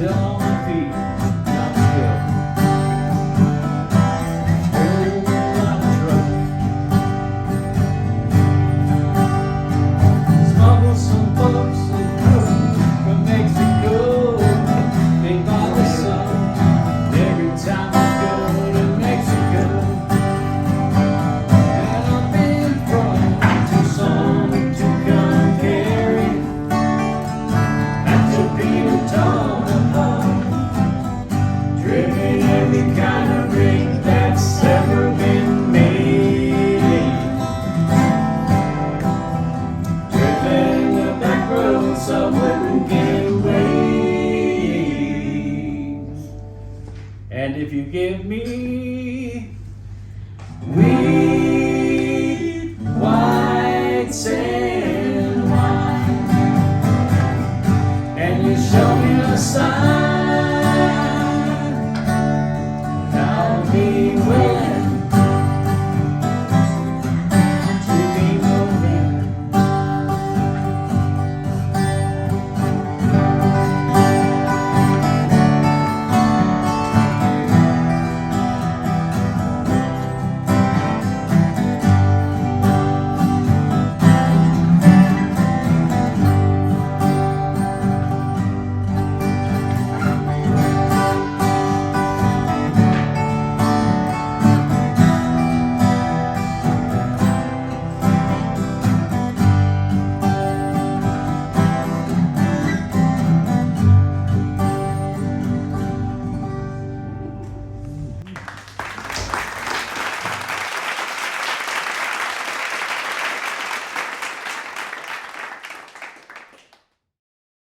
still on my feet, not still. Whole lot of trouble. Smuggle some folks from Mexico. They buy the sun every time I go to Mexico. And I've been from Tucson to Concari, back to Pino Tomahawk, driven every kind of rig that's ever been made, driven the back roads so I wouldn't get away. And if you give me wheat, white sand wine, and you show me a sign